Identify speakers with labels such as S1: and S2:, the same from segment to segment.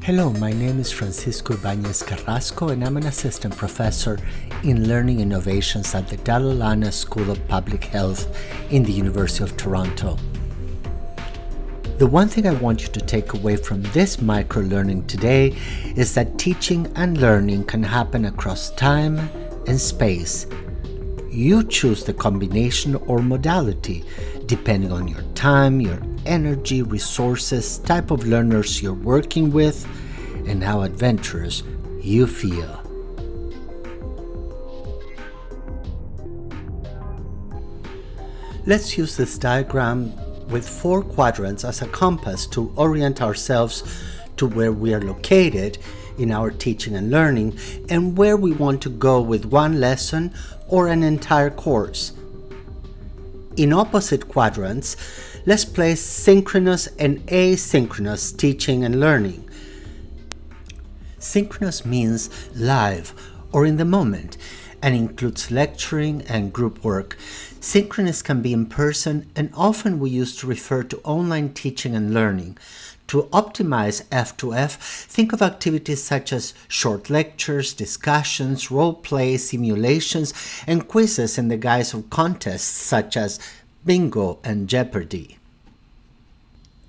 S1: Hello, my name is Francisco Ibanez-Carrasco and I'm an assistant professor in learning innovations at the Tailoring School of Public Health in the University of Toronto. The one thing I want you to take away from this micro-learning today is that teaching and learning can happen across time and space. You choose the combination or modality depending on your time, your energy, resources, type of learners you're working with, and how adventurous you feel. Let's use this diagram with 4 quadrants as a compass to orient ourselves to where we are located in our teaching and learning and where we want to go with one lesson or an entire course. In opposite quadrants, let's place synchronous and asynchronous teaching and learning. Synchronous means live or in the moment and includes lecturing and group work. Synchronous can be in person and often we use to refer to online teaching and learning. To optimize F2F, think of activities such as short lectures, discussions, role play, simulations, and quizzes in the guise of contests such as Bingo and Jeopardy!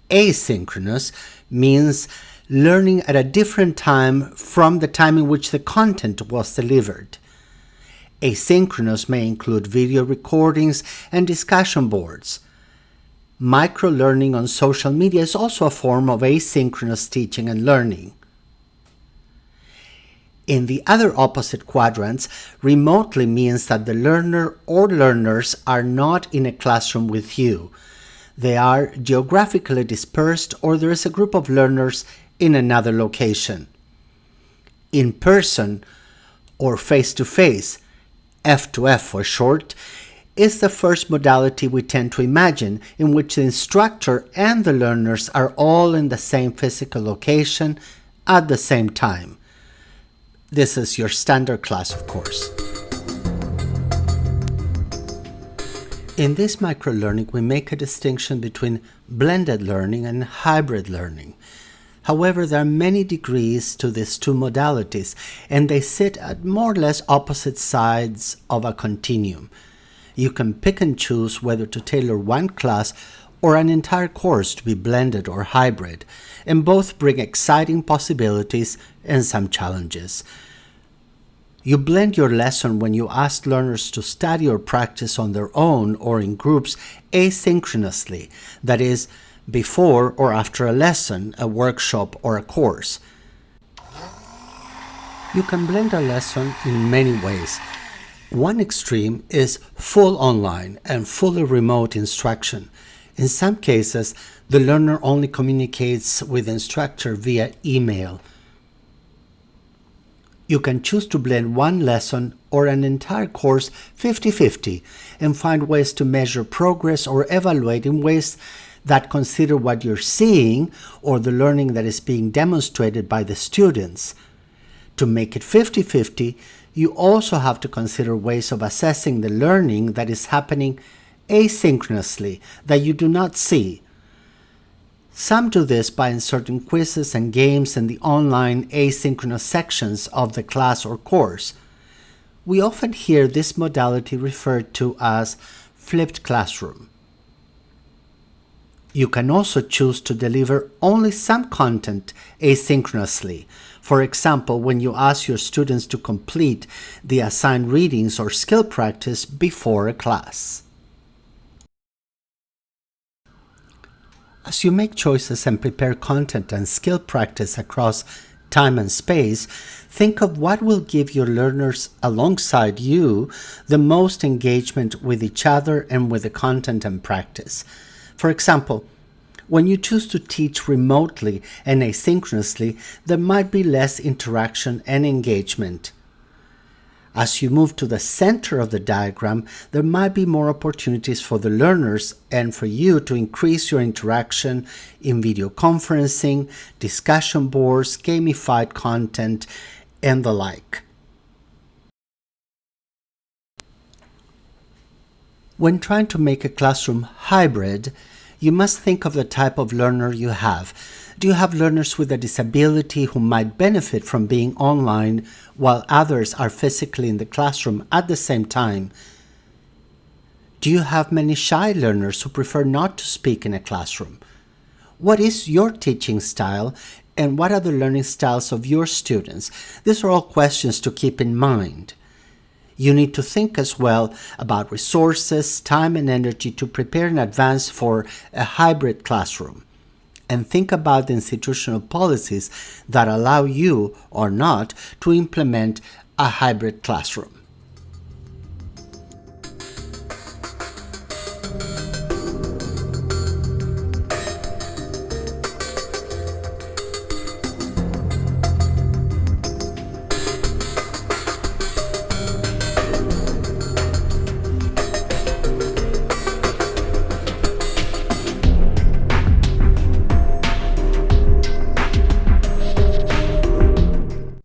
S1: Asynchronous means learning at a different time from the time in which the content was delivered. Asynchronous may include video recordings and discussion boards. Micro-learning on social media is also a form of asynchronous teaching and learning. In the other opposite quadrants, remotely means that the learner or learners are not in a classroom with you. They are geographically dispersed or there is a group of learners in another location. In person or face-to-face, F2F for short, is the first modality we tend to imagine, in which the instructor and the learners are all in the same physical location at the same time. This is your standard class, of course. In this micro-learning, we make a distinction between blended learning and hybrid learning. However, there are many degrees to these two modalities, and they sit at more or less opposite sides of a continuum. You can pick and choose whether to tailor one class or an entire course to be blended or hybrid, and both bring exciting possibilities and some challenges. You blend your lesson when you ask learners to study or practice on their own or in groups asynchronously, that is, before or after a lesson, a workshop, or a course. You can blend a lesson in many ways. One extreme is full online and fully remote instruction. In some cases, the learner only communicates with the instructor via email. You can choose to blend one lesson or an entire course 50-50 and find ways to measure progress or evaluate in ways that consider what you're seeing or the learning that is being demonstrated by the students. To make it 50-50, you also have to consider ways of assessing the learning that is happening asynchronously that you do not see. Some do this by inserting quizzes and games in the online asynchronous sections of the class or course. We often hear this modality referred to as flipped classroom. You can also choose to deliver only some content asynchronously. For example, when you ask your students to complete the assigned readings or skill practice before a class. As you make choices and prepare content and skill practice across time and space, think of what will give your learners alongside you the most engagement with each other and with the content and practice. For example, when you choose to teach remotely and asynchronously, there might be less interaction and engagement. As you move to the center of the diagram, there might be more opportunities for the learners and for you to increase your interaction in video conferencing, discussion boards, gamified content, and the like. When trying to make a classroom hybrid, You must think of the type of learner you have. Do you have learners with a disability who might benefit from being online while others are physically in the classroom at the same time? Do you have many shy learners who prefer not to speak in a classroom? What is your teaching style, and what are the learning styles of your students? These are all questions to keep in mind. You need to think as well about resources, time, and energy to prepare in advance for a hybrid classroom. And think about the institutional policies that allow you or not to implement a hybrid classroom.